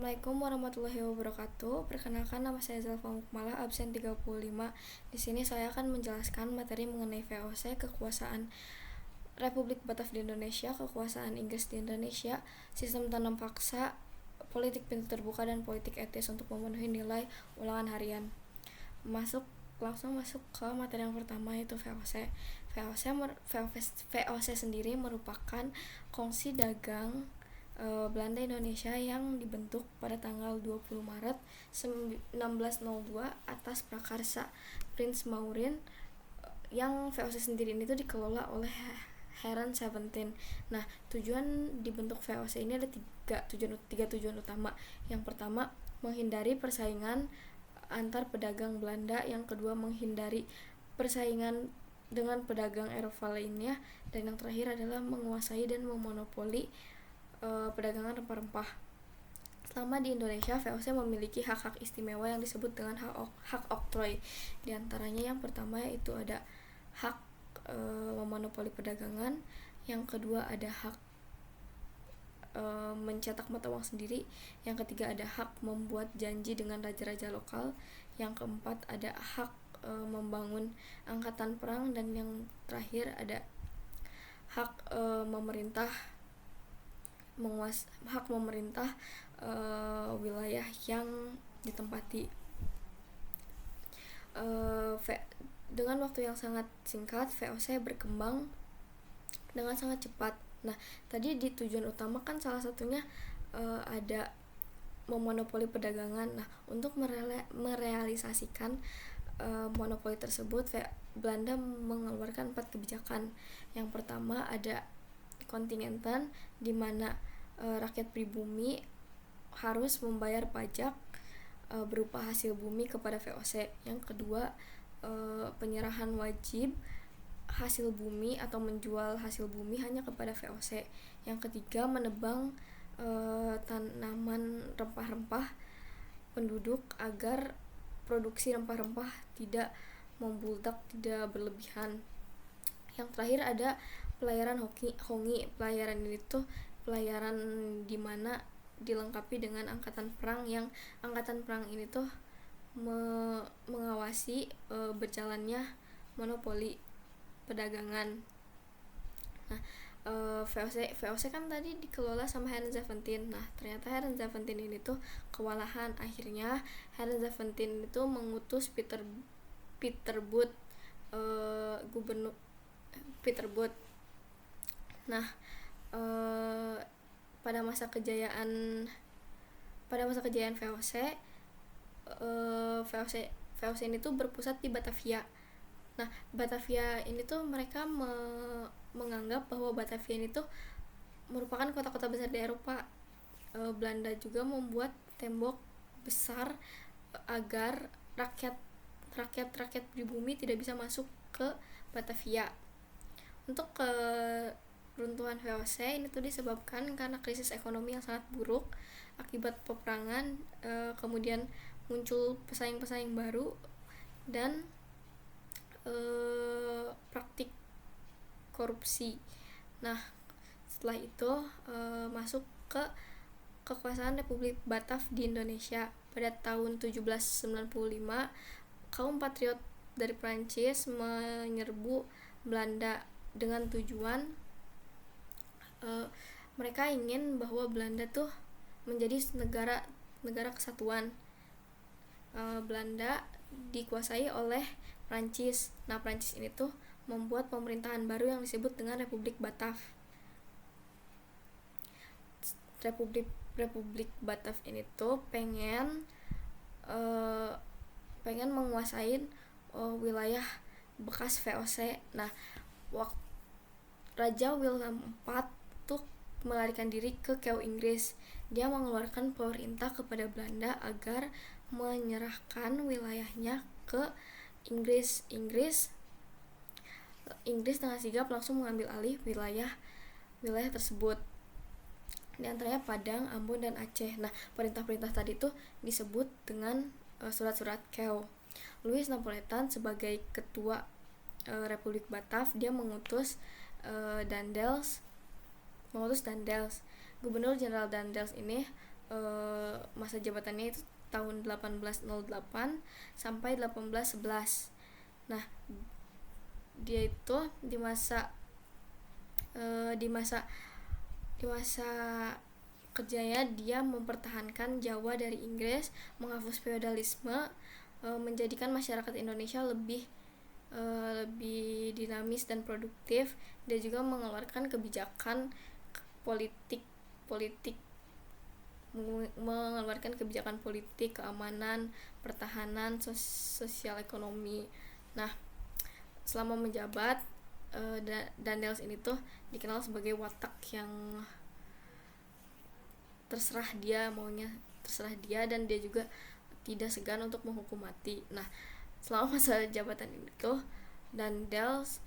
Assalamualaikum warahmatullahi wabarakatuh. Perkenalkan, nama saya Zalfa Mukmala, absen 35. Di sini saya akan menjelaskan materi mengenai VOC, kekuasaan Republik Batak di Indonesia, kekuasaan Inggris di Indonesia, sistem tanam paksa, politik pintu terbuka, dan politik etis untuk memenuhi nilai ulangan harian. Langsung masuk ke materi yang pertama, yaitu VOC. VOC sendiri merupakan kongsi dagang Belanda Indonesia yang dibentuk pada tanggal 20 Maret 1602 atas prakarsa Prince Maureen, yang VOC sendiri ini tuh dikelola oleh Heeren Seventeen. Nah, tujuan dibentuk VOC ini ada tiga tujuan utama. Yang pertama, menghindari persaingan antar pedagang Belanda. Yang kedua, menghindari persaingan dengan pedagang Eropa lainnya. Dan yang terakhir adalah menguasai dan memonopoli perdagangan rempah-rempah. Selama di Indonesia, VOC memiliki hak-hak istimewa yang disebut dengan hak oktroy. Di antaranya yang pertama yaitu ada hak memonopoli perdagangan, yang kedua ada hak mencetak mata uang sendiri, yang ketiga ada hak membuat janji dengan raja-raja lokal, yang keempat ada hak membangun angkatan perang, dan yang terakhir ada hak memerintah wilayah yang ditempati. Dengan waktu yang sangat singkat, VOC berkembang dengan sangat cepat. Nah, tadi di tujuan utama kan salah satunya ada memonopoli perdagangan. Nah, untuk merealisasikan monopoli tersebut, Belanda mengeluarkan 4 kebijakan. Yang pertama ada kontingenten, di mana rakyat pribumi harus membayar pajak berupa hasil bumi kepada VOC. Yang kedua, penyerahan wajib hasil bumi atau menjual hasil bumi hanya kepada VOC. Yang ketiga, menebang tanaman rempah-rempah penduduk agar produksi rempah-rempah tidak membludak, tidak berlebihan. Yang terakhir ada pelayaran hongi. Pelayaran ini tuh pelayaran dimana dilengkapi dengan angkatan perang, yang angkatan perang ini tuh mengawasi berjalannya monopoli perdagangan. Nah, VOC kan tadi dikelola sama Heeren Seventeen. Nah, ternyata Heeren Seventeen ini tuh kewalahan. Akhirnya Heeren Seventeen itu mengutus Peter Booth, gubernur Peter Booth. Nah, pada masa kejayaan VOC ini tuh berpusat di Batavia. Nah, Batavia ini tuh mereka menganggap bahwa Batavia ini tuh merupakan kota-kota besar di Eropa. Belanda juga membuat tembok besar agar rakyat pribumi tidak bisa masuk ke Batavia. Untuk keruntuhan VOC ini tuh disebabkan karena krisis ekonomi yang sangat buruk akibat peperangan, kemudian muncul pesaing-pesaing baru, dan praktik korupsi. Nah, setelah itu masuk ke kekuasaan Republik Batak di Indonesia. Pada tahun 1795, kaum patriot dari Prancis menyerbu Belanda dengan tujuan mereka ingin bahwa Belanda tuh menjadi negara kesatuan. Belanda dikuasai oleh Prancis. Nah, Prancis ini tuh membuat pemerintahan baru yang disebut dengan Republik Batak. Republik Batak ini tuh pengen menguasai wilayah bekas VOC. Nah, Raja William IV tuh melarikan diri ke Kew, Inggris. Dia mengeluarkan perintah kepada Belanda agar menyerahkan wilayahnya ke Inggris dengan sigap langsung mengambil alih wilayah tersebut, di antaranya Padang, Ambon, dan Aceh. Nah, perintah-perintah tadi tuh disebut dengan surat-surat Kew. Louis Napoleon sebagai ketua Republik Batak, dia mengutus Daendels. Gubernur Jenderal Daendels ini masa jabatannya itu tahun 1808 sampai 1811. Nah, dia itu di masa di masa kerjanya dia mempertahankan Jawa dari Inggris, menghapus feodalisme, menjadikan masyarakat Indonesia lebih dinamis dan produktif. Dia juga mengeluarkan kebijakan politik keamanan, pertahanan, sosial ekonomi. Nah, selama menjabat, Daendels ini tuh dikenal sebagai watak yang terserah dia, dan dia juga tidak segan untuk menghukum mati. Nah, selama masa jabatan ini tuh Daendels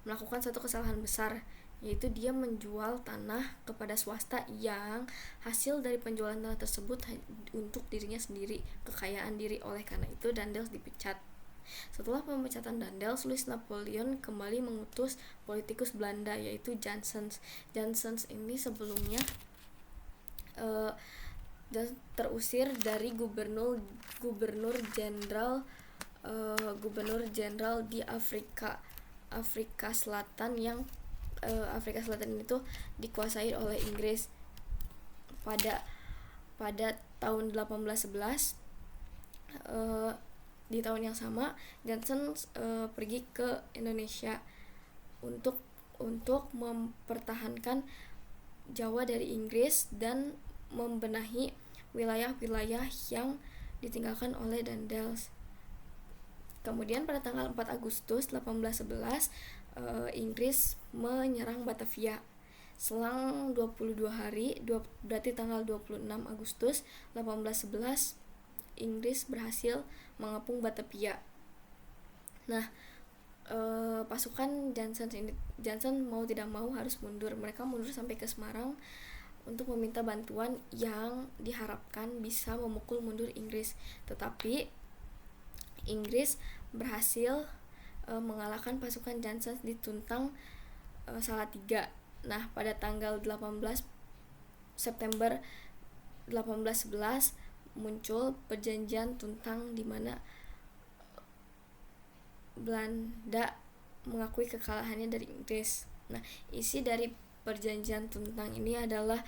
melakukan satu kesalahan besar, yaitu dia menjual tanah kepada swasta yang hasil dari penjualan tanah tersebut untuk dirinya sendiri, kekayaan diri. Oleh karena itu Daendels dipecat. Setelah pemecatan Daendels, Louis Napoleon kembali mengutus politikus Belanda, yaitu Janssens. Janssens ini sebelumnya terusir dari gubernur jenderal di Afrika Selatan, yang Afrika Selatan itu dikuasai oleh Inggris. Pada tahun 1811, di tahun yang sama Johnson pergi ke Indonesia untuk mempertahankan Jawa dari Inggris dan membenahi wilayah-wilayah yang ditinggalkan oleh Daendels. Kemudian pada tanggal 4 Agustus 1811 Inggris menyerang Batavia. Selang 22 hari, berarti tanggal 26 Agustus 1811, Inggris berhasil mengepung Batavia. Nah, pasukan Johnson mau tidak mau harus mundur. Mereka mundur sampai ke Semarang untuk meminta bantuan yang diharapkan bisa memukul mundur Inggris. Tetapi Inggris berhasil mengalahkan pasukan Johnson di Tuntang Salatiga. Nah, pada tanggal 18 September 1811 muncul perjanjian Tuntang, di mana Belanda mengakui kekalahannya dari Inggris. Nah, isi dari perjanjian Tuntang ini adalah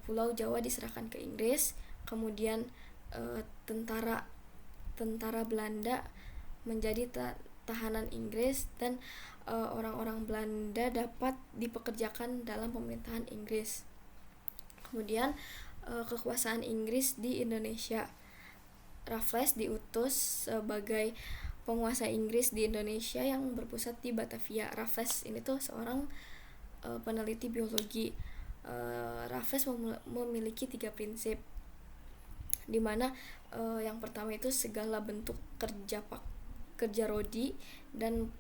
Pulau Jawa diserahkan ke Inggris, kemudian tentara Belanda menjadi tahanan Inggris, dan orang-orang Belanda dapat dipekerjakan dalam pemerintahan Inggris. Kemudian kekuasaan Inggris di Indonesia. Raffles diutus sebagai penguasa Inggris di Indonesia yang berpusat di Batavia. Raffles ini tuh seorang peneliti biologi. Raffles memiliki 3 prinsip, di mana yang pertama itu segala bentuk kerja rodi dan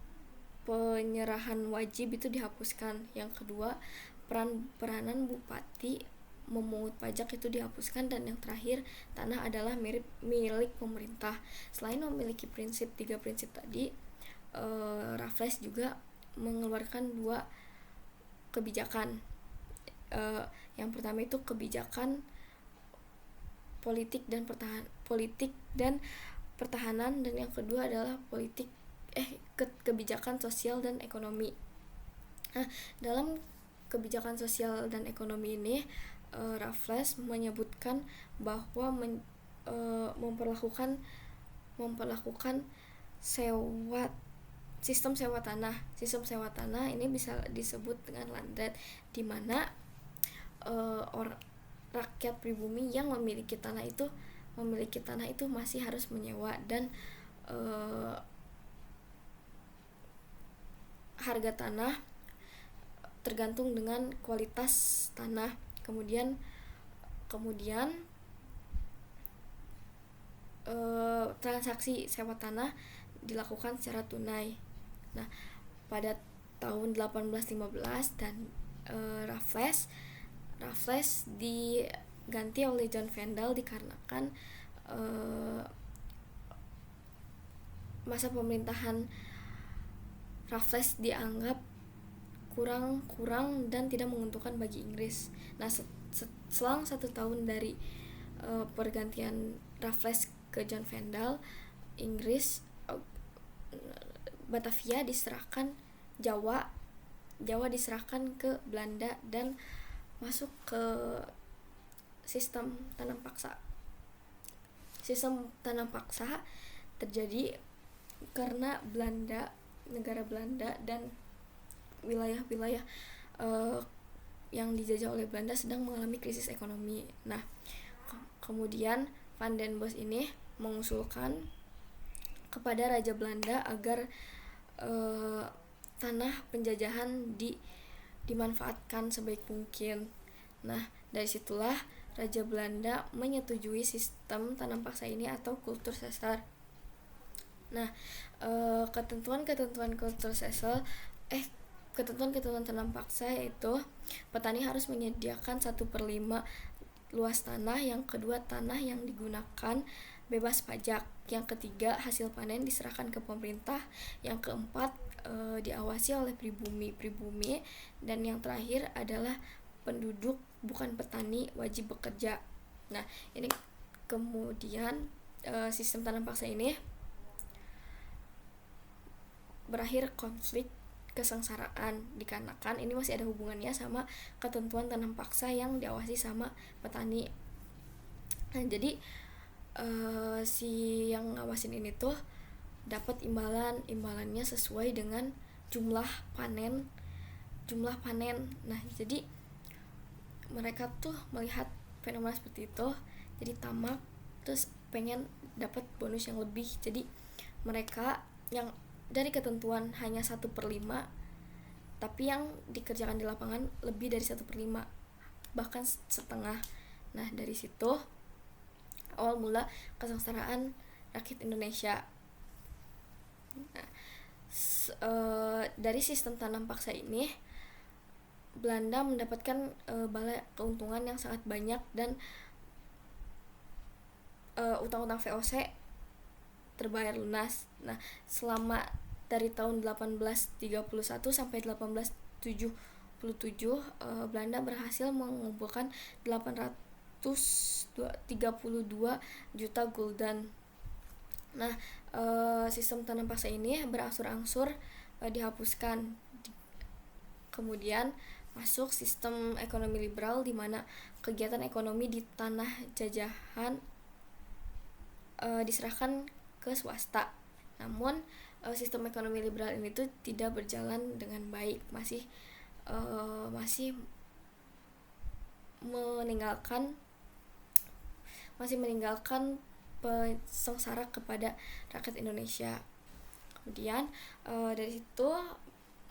penyerahan wajib itu dihapuskan. Yang kedua, peranan bupati memungut pajak itu dihapuskan, dan yang terakhir, tanah adalah milik pemerintah. Selain memiliki 3 prinsip tadi, Raffles juga mengeluarkan 2 kebijakan. Yang pertama itu kebijakan politik dan pertahanan, dan yang kedua adalah kebijakan sosial dan ekonomi. Nah, dalam kebijakan sosial dan ekonomi ini, Raffles menyebutkan bahwa memperlakukan sistem sewa tanah. Sistem sewa tanah ini bisa disebut dengan landrat, di mana rakyat pribumi yang memiliki tanah itu masih harus menyewa, dan harga tanah tergantung dengan kualitas tanah. Kemudian transaksi sewa tanah dilakukan secara tunai. Nah, pada tahun 1815 dan Raffles diganti oleh John Vandal dikarenakan masa pemerintahan Raffles dianggap kurang dan tidak menguntungkan bagi Inggris. Nah, selang 1 tahun dari pergantian Raffles ke John Vandal, Inggris, Batavia diserahkan, Jawa diserahkan ke Belanda dan masuk ke sistem tanam paksa. Sistem tanam paksa terjadi karena negara Belanda dan wilayah-wilayah yang dijajah oleh Belanda sedang mengalami krisis ekonomi. Nah, kemudian Van den Bosch ini mengusulkan kepada Raja Belanda agar tanah penjajahan dimanfaatkan sebaik mungkin. Nah, dari situlah Raja Belanda menyetujui sistem tanam paksa ini atau Kultursesser. Nah, ketentuan tanam paksa yaitu petani harus menyediakan 1/5 luas tanah, yang kedua tanah yang digunakan bebas pajak, yang ketiga hasil panen diserahkan ke pemerintah, yang keempat diawasi oleh pribumi, dan yang terakhir adalah penduduk bukan petani wajib bekerja. Nah, ini kemudian sistem tanam paksa ini berakhir konflik kesengsaraan dikarenakan ini masih ada hubungannya sama ketentuan tanam paksa yang diawasi sama petani. Nah, jadi si yang ngawasin ini tuh dapat imbalannya sesuai dengan jumlah panen. Nah, jadi mereka tuh melihat fenomena seperti itu, jadi tamak, terus pengen dapat bonus yang lebih. Jadi mereka yang dari ketentuan hanya 1/5, tapi yang dikerjakan di lapangan lebih dari 1/5, bahkan setengah. Nah, dari situ awal mula kesengsaraan rakyat Indonesia. Nah, dari sistem tanam paksa ini Belanda mendapatkan keuntungan yang sangat banyak, dan utang-utang VOC terbayar lunas. Nah, selama dari tahun 1831 sampai 1877 Belanda berhasil mengumpulkan 832 juta gulden. Nah, sistem tanam paksa ini berangsur-angsur dihapuskan. Kemudian masuk sistem ekonomi liberal, di mana kegiatan ekonomi di tanah jajahan diserahkan ke swasta. Namun sistem ekonomi liberal ini tuh tidak berjalan dengan baik, masih meninggalkan sengsara kepada rakyat Indonesia. Kemudian dari situ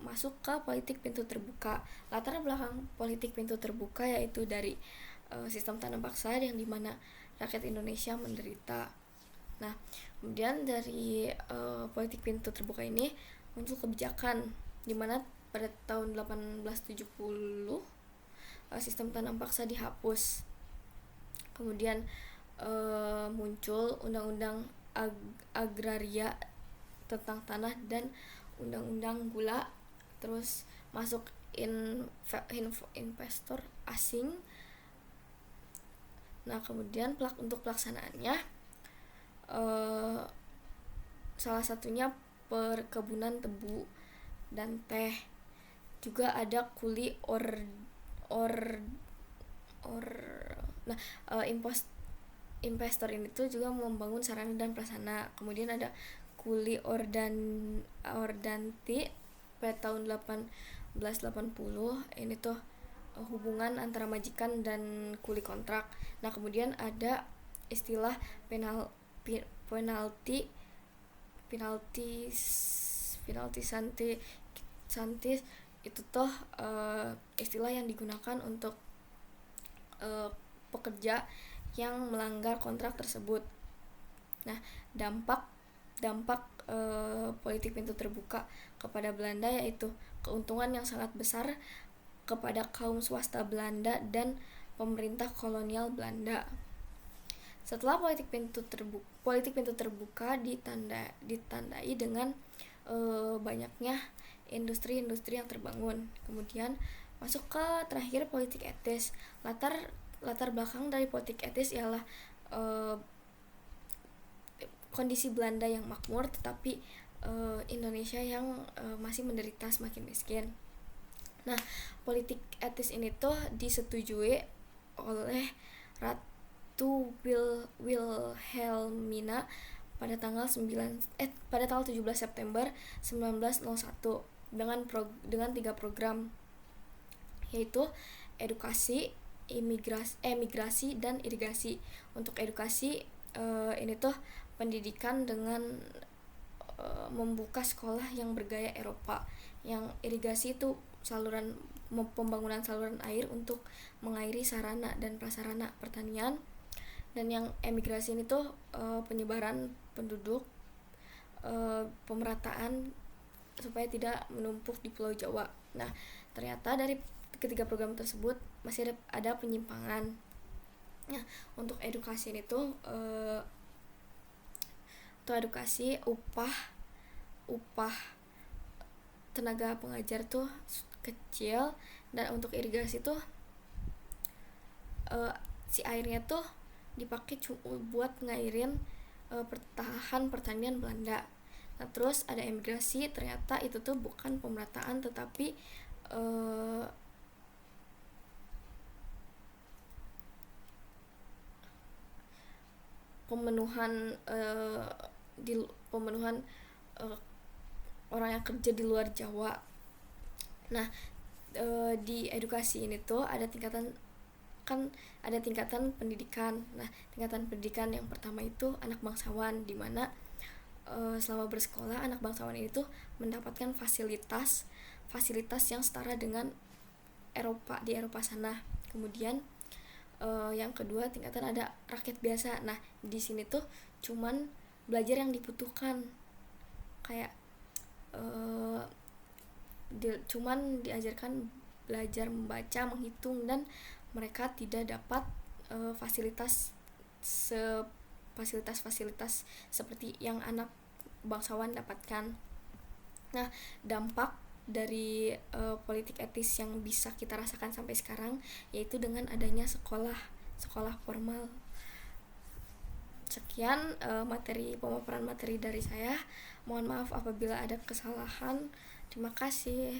masuk ke politik pintu terbuka. Latar belakang politik pintu terbuka yaitu dari sistem tanam paksa yang dimana rakyat Indonesia menderita. Nah, kemudian dari politik pintu terbuka ini muncul kebijakan dimana pada tahun 1870 sistem tanam paksa dihapus. Kemudian muncul undang-undang agraria tentang tanah dan undang-undang gula. Terus masuk investor asing. Nah, kemudian untuk pelaksanaannya salah satunya perkebunan tebu dan teh. Juga ada kuli investor ini tuh juga membangun sarana dan prasarana. Kemudian ada kuli ordanti pada tahun 1880. Ini tuh hubungan antara majikan dan kuli kontrak. Nah, kemudian ada istilah penalti santis. Itu tuh istilah yang digunakan untuk pekerja yang melanggar kontrak tersebut. Nah, dampak politik pintu terbuka kepada Belanda yaitu keuntungan yang sangat besar kepada kaum swasta Belanda dan pemerintah kolonial Belanda. Setelah politik pintu terbuka ditandai dengan banyaknya industri-industri yang terbangun. Kemudian masuk ke terakhir politik etis. Latar latar belakang dari politik etis ialah kondisi Belanda yang makmur, tetapi Indonesia yang masih menderita semakin miskin. Nah, politik etis ini tuh disetujui oleh Ratu Wilhelmina pada tanggal 17 September 1901 dengan 3 program, yaitu edukasi, emigrasi dan irigasi. Untuk edukasi ini tuh pendidikan dengan membuka sekolah yang bergaya Eropa. Yang irigasi itu pembangunan saluran air untuk mengairi sarana dan prasarana pertanian. Dan yang emigrasi ini tuh penyebaran penduduk, pemerataan supaya tidak menumpuk di Pulau Jawa. Nah, ternyata dari ketiga program tersebut masih ada penyimpangan. Nah, untuk edukasi ini tuh edukasi upah tenaga pengajar tuh kecil, dan untuk irigasi tuh si airnya tuh dipakai buat ngairin pertahanan pertanian Belanda. Nah, terus ada emigrasi, ternyata itu tuh bukan pemerataan tetapi pemenuhan orang yang kerja di luar Jawa. Nah, di edukasi ini tuh ada tingkatan pendidikan. Nah, tingkatan pendidikan yang pertama itu anak bangsawan, di mana selama bersekolah anak bangsawan ini tuh mendapatkan fasilitas yang setara dengan di Eropa sana. Kemudian yang kedua tingkatan ada rakyat biasa. Nah, di sini tuh cuman belajar yang dibutuhkan, kayak cuman diajarkan belajar membaca, menghitung, dan mereka tidak dapat fasilitas seperti yang anak bangsawan dapatkan. Nah, dampak dari politik etis yang bisa kita rasakan sampai sekarang yaitu dengan adanya sekolah formal. Sekian pemaparan materi dari saya. Mohon maaf apabila ada kesalahan. Terima kasih.